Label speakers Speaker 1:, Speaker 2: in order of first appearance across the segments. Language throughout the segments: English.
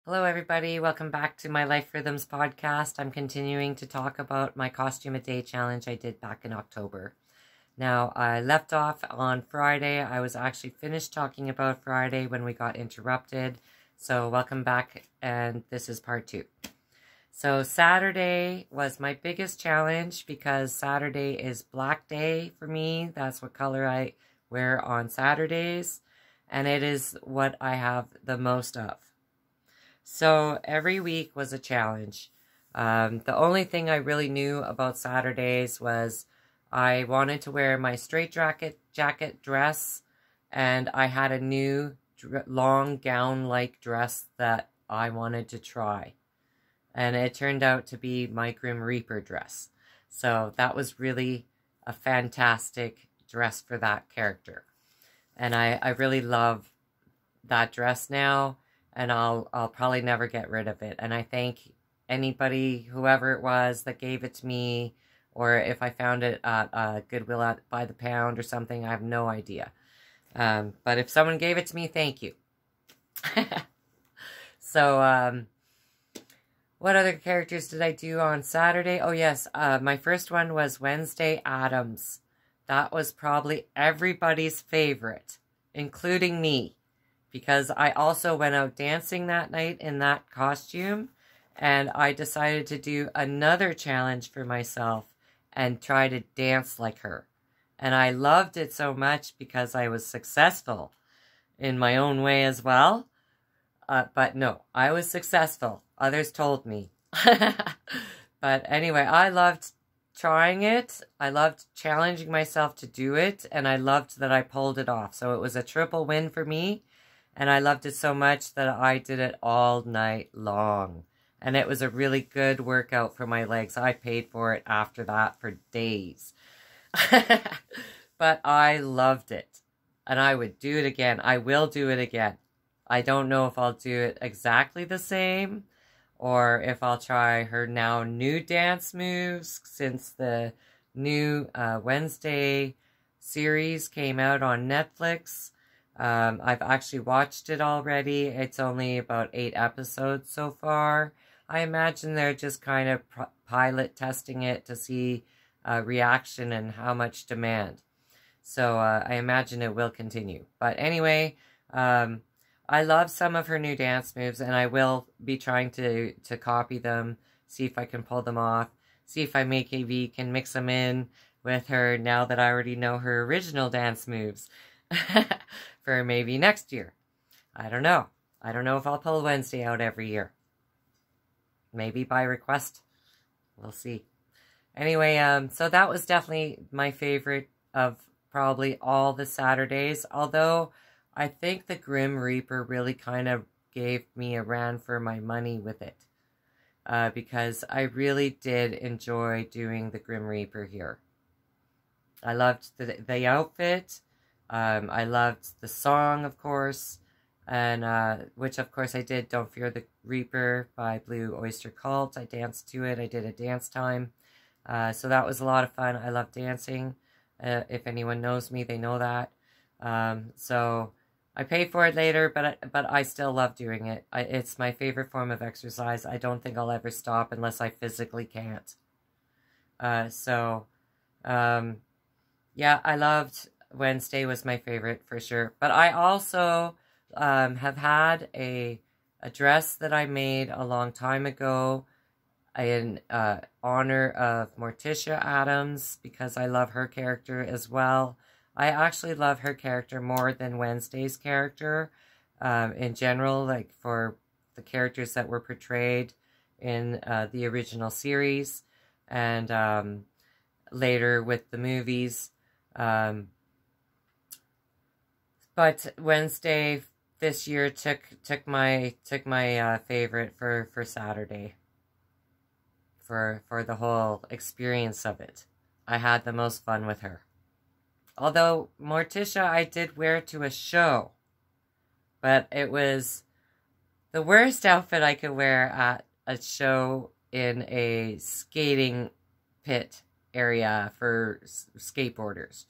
Speaker 1: Hello everybody, welcome back to my Life Rhythms podcast. I'm continuing to talk about my costume a day challenge I did back in October. Now, I left off on Friday. I was actually finished talking about Friday when we got interrupted. So welcome back, and this is part 2. So Saturday was my biggest challenge because Saturday is Black Day for me. That's what color I wear on Saturdays, and it is what I have the most of. So every week was a challenge. The only thing I really knew about Saturdays was I wanted to wear my straight jacket dress, and I had a new long gown-like dress that I wanted to try. And it turned out to be my Grim Reaper dress. So that was really a fantastic dress for that character. And I really love that dress now. And I'll probably never get rid of it. And I thank anybody, whoever it was, that gave it to me, or if I found it at Goodwill by the pound or something, I have no idea. But if someone gave it to me, thank you. So, what other characters did I do on Saturday? Oh, yes, my first one was Wednesday Addams. That was probably everybody's favorite, including me. Because I also went out dancing that night in that costume, and I decided to do another challenge for myself and try to dance like her. And I loved it so much because I was successful in my own way as well. But no, I was successful. Others told me. But anyway, I loved trying it. I loved challenging myself to do it, and I loved that I pulled it off. So it was a triple win for me. And I loved it so much that I did it all night long. And it was a really good workout for my legs. I paid for it after that for days. But I loved it. And I would do it again. I will do it again. I don't know if I'll do it exactly the same, or if I'll try her now new dance moves since the new Wednesday series came out on Netflix. I've actually watched it already. It's only about 8 episodes so far. I imagine they're just kind of pilot testing it to see reaction and how much demand. So I imagine it will continue. But anyway, I love some of her new dance moves, and I will be trying to copy them, see if I can pull them off, see if I maybe can mix them in with her now that I already know her original dance moves. For maybe next year. I don't know. I don't know if I'll pull Wednesday out every year. Maybe by request. We'll see. Anyway, so that was definitely my favorite of probably all the Saturdays. Although, I think the Grim Reaper really kind of gave me a run for my money with it. Because I really did enjoy doing the Grim Reaper here. I loved the outfit. I loved the song, of course, and which, of course, I did. Don't Fear the Reaper by Blue Oyster Cult. I danced to it. I did a dance time. So that was a lot of fun. I love dancing. If anyone knows me, they know that. So I paid for it later, but I still love doing it. It's my favorite form of exercise. I don't think I'll ever stop unless I physically can't. Yeah, I loved... Wednesday was my favorite for sure. But I also have had a dress that I made a long time ago in honor of Morticia Addams, because I love her character as well. I actually love her character more than Wednesday's character in general, like for the characters that were portrayed in the original series and later with the movies. But Wednesday this year took my favorite for Saturday. For the whole experience of it. I had the most fun with her. Although Morticia I did wear to a show. But it was the worst outfit I could wear at a show in a skating pit area for skateboarders.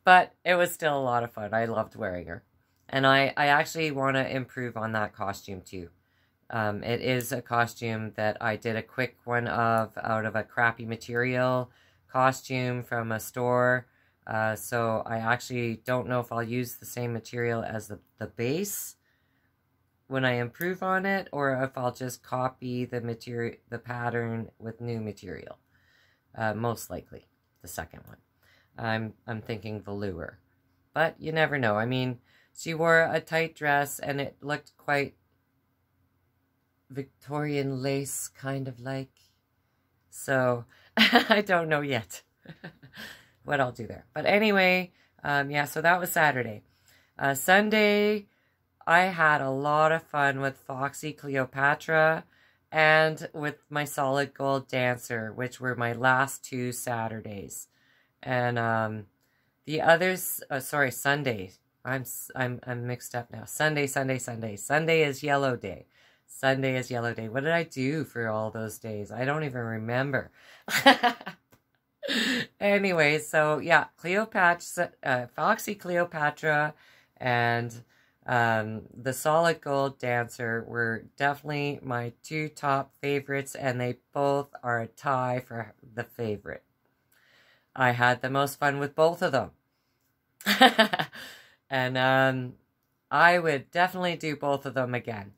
Speaker 1: But it was still a lot of fun. I loved wearing her. And I actually want to improve on that costume too. It is a costume that I did a quick one of out of a crappy material costume from a store. So I actually don't know if I'll use the same material as the base when I improve on it, or if I'll just copy the pattern with new material. Most likely the second one. I'm thinking velour, but you never know. I mean, she wore a tight dress and it looked quite Victorian lace, kind of like. So I don't know yet what I'll do there. But anyway, yeah, so that was Saturday. Sunday, I had a lot of fun with Foxy Cleopatra and with my Solid Gold Dancer, which were my last 2 Saturdays. And the others, sorry, Sunday. I'm mixed up now. Sunday. Sunday is Yellow Day. Sunday is Yellow Day. What did I do for all those days? I don't even remember. Anyway, so yeah, Foxy Cleopatra and the Solid Gold Dancer were definitely my 2 top favorites, and they both are a tie for the favorite. I had the most fun with both of them. And I would definitely do both of them again.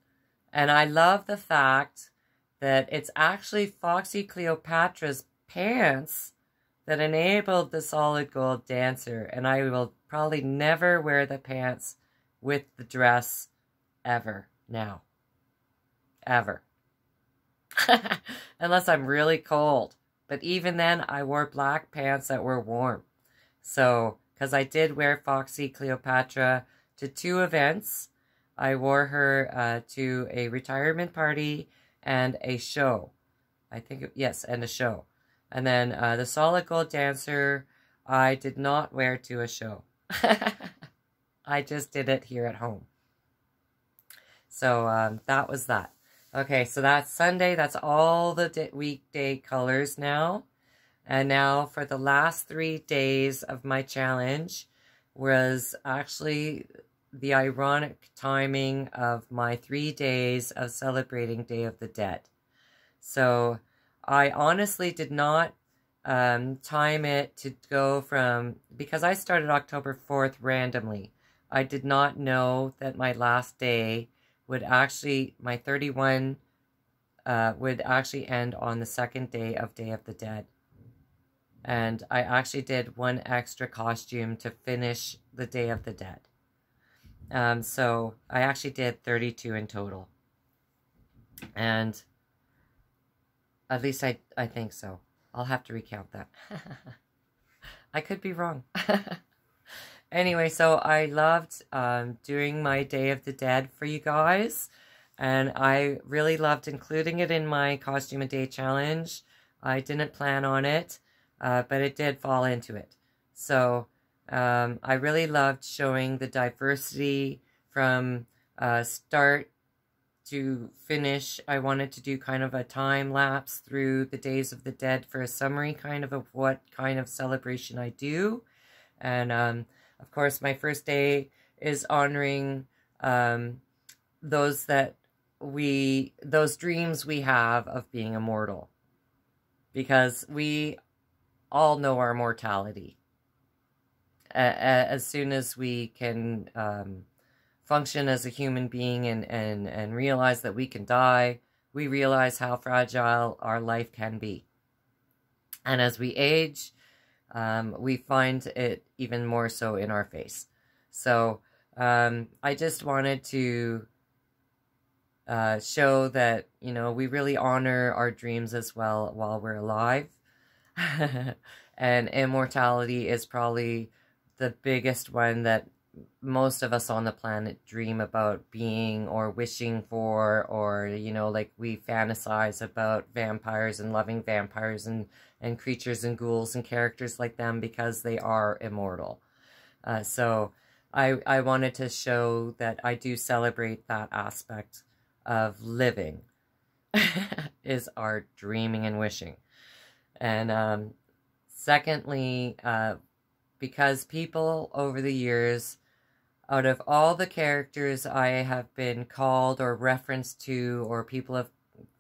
Speaker 1: And I love the fact that it's actually Foxy Cleopatra's pants that enabled the Solid Gold Dancer. And I will probably never wear the pants with the dress ever now. Ever. Unless I'm really cold. But even then, I wore black pants that were warm. So, because I did wear Foxy Cleopatra to 2 events. I wore her to a retirement party and a show. I think, yes, and a show. And then the Solid Gold Dancer, I did not wear to a show. I just did it here at home. So that was that. Okay, so that's Sunday. That's all the weekday colors now. And now for the last 3 days of my challenge was actually the ironic timing of my 3 days of celebrating Day of the Dead. So I honestly did not time it to go from, because I started October 4th randomly. I did not know that my last day would actually, my 31 would actually end on the 2nd day of Day of the Dead. And I actually did 1 extra costume to finish the Day of the Dead. So I actually did 32 in total. And at least I think so. I'll have to recount that. I could be wrong. Anyway, so I loved doing my Day of the Dead for you guys. And I really loved including it in my Costume a Day challenge. I didn't plan on it, but it did fall into it. So I really loved showing the diversity from start to finish. I wanted to do kind of a time lapse through the Days of the Dead for a summary kind of what kind of celebration I do. And of course, my first day is honoring those dreams we have of being immortal. Because we all know our mortality. As soon as we can function as a human being and realize that we can die, we realize how fragile our life can be. And as we age, we find it even more so in our face. So I just wanted to show that, you know, we really honor our dreams as well while we're alive. And immortality is probably the biggest one that most of us on the planet dream about being or wishing for, or, you know, like we fantasize about vampires and loving vampires and creatures and ghouls and characters like them because they are immortal. So I wanted to show that I do celebrate that aspect of living is our dreaming and wishing. And secondly, because people over the years out of all the characters I have been called or referenced to, or people have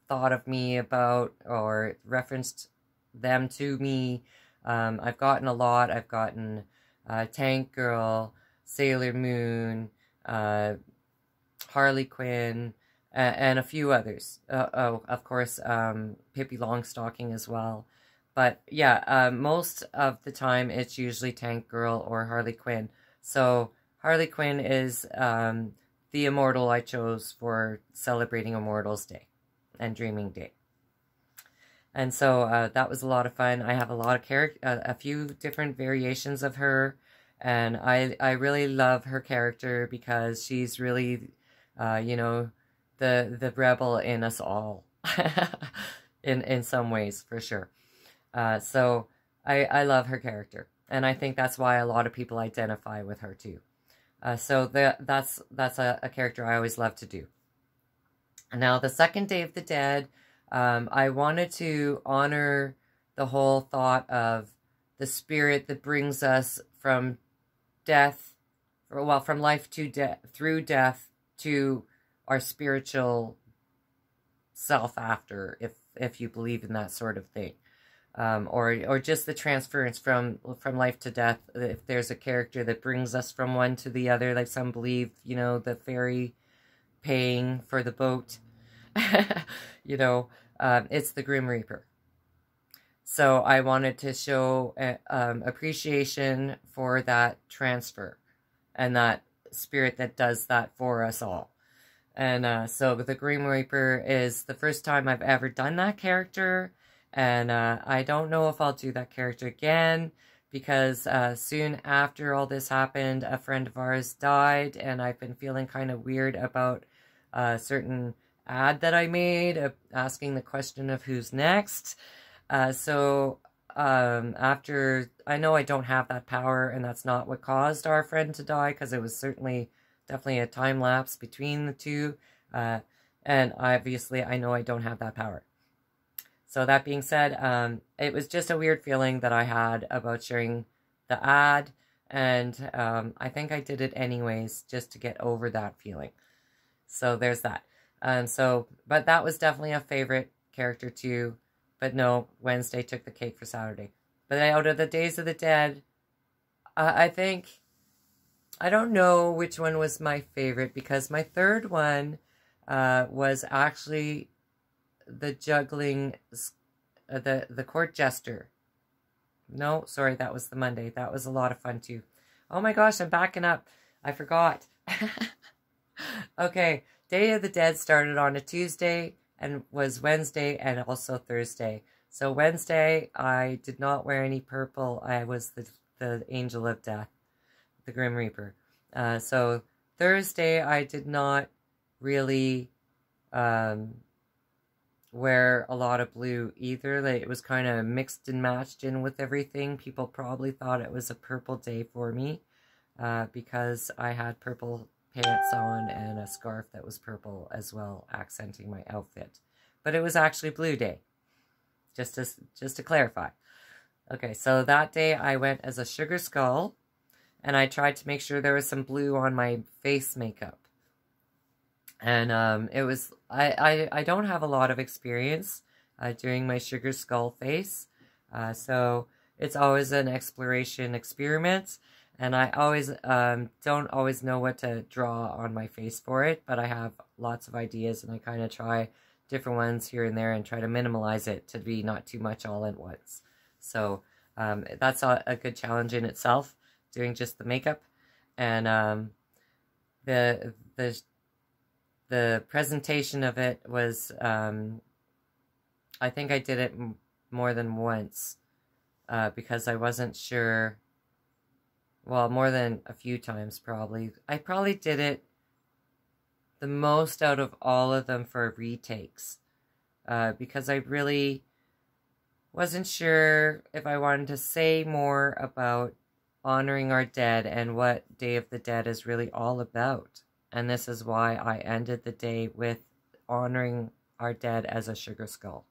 Speaker 1: thought of me about or referenced them to me, I've gotten a lot. I've gotten Tank Girl, Sailor Moon, Harley Quinn, and a few others. Oh, of course, Pippi Longstocking as well. But yeah, most of the time it's usually Tank Girl or Harley Quinn. So Harley Quinn is the immortal I chose for celebrating Immortals Day and Dreaming Day. And so that was a lot of fun. I have a lot of a few different variations of her, and I really love her character because she's really, you know, the rebel in us all, in some ways, for sure. So I love her character, and I think that's why a lot of people identify with her too. So that's a character I always love to do. Now, the second Day of the Dead, I wanted to honor the whole thought of the spirit that brings us from death, well, from life to death, through death to our spiritual self after, if you believe in that sort of thing. Or just the transference from life to death. If there's a character that brings us from one to the other, like some believe, you know, the fairy paying for the boat, you know, it's the Grim Reaper. So I wanted to show appreciation for that transfer and that spirit that does that for us all. And so the Grim Reaper is the first time I've ever done that character. And I don't know if I'll do that character again, because soon after all this happened, a friend of ours died, and I've been feeling kind of weird about a certain ad that I made, asking the question of who's next. So after, I know I don't have that power, and that's not what caused our friend to die, because it was definitely a time lapse between the two, and obviously I know I don't have that power. So that being said, it was just a weird feeling that I had about sharing the ad, and I think I did it anyways, just to get over that feeling. So there's that. But that was definitely a favorite character too. But no, Wednesday took the cake for Saturday. But out of the Days of the Dead, I think, I don't know which one was my favorite, because my third one was actually the juggling, the court jester. No, sorry, that was the Monday. That was a lot of fun too. Oh my gosh, I'm backing up. I forgot. Okay, Day of the Dead started on a Tuesday and was Wednesday and also Thursday. So Wednesday, I did not wear any purple. I was the Angel of Death, the Grim Reaper. So Thursday, I did not really wear a lot of blue either. Like, it was kind of mixed and matched in with everything. People probably thought it was a purple day for me because I had purple pants on and a scarf that was purple as well, accenting my outfit. But it was actually Blue Day, just to clarify. Okay, so that day I went as a sugar skull, and I tried to make sure there was some blue on my face makeup. And it was, I don't have a lot of experience doing my sugar skull face, so it's always an exploration experiment, and I always don't always know what to draw on my face for it, but I have lots of ideas, and I kind of try different ones here and there and try to minimalize it to be not too much all at once. So that's a good challenge in itself, doing just the makeup. And the presentation of it was, I think I did it more than once, because I wasn't sure, well, more than a few times probably. I probably did it the most out of all of them for retakes, because I really wasn't sure if I wanted to say more about honoring our dead and what Day of the Dead is really all about. And this is why I ended the day with honoring our dead as a sugar skull.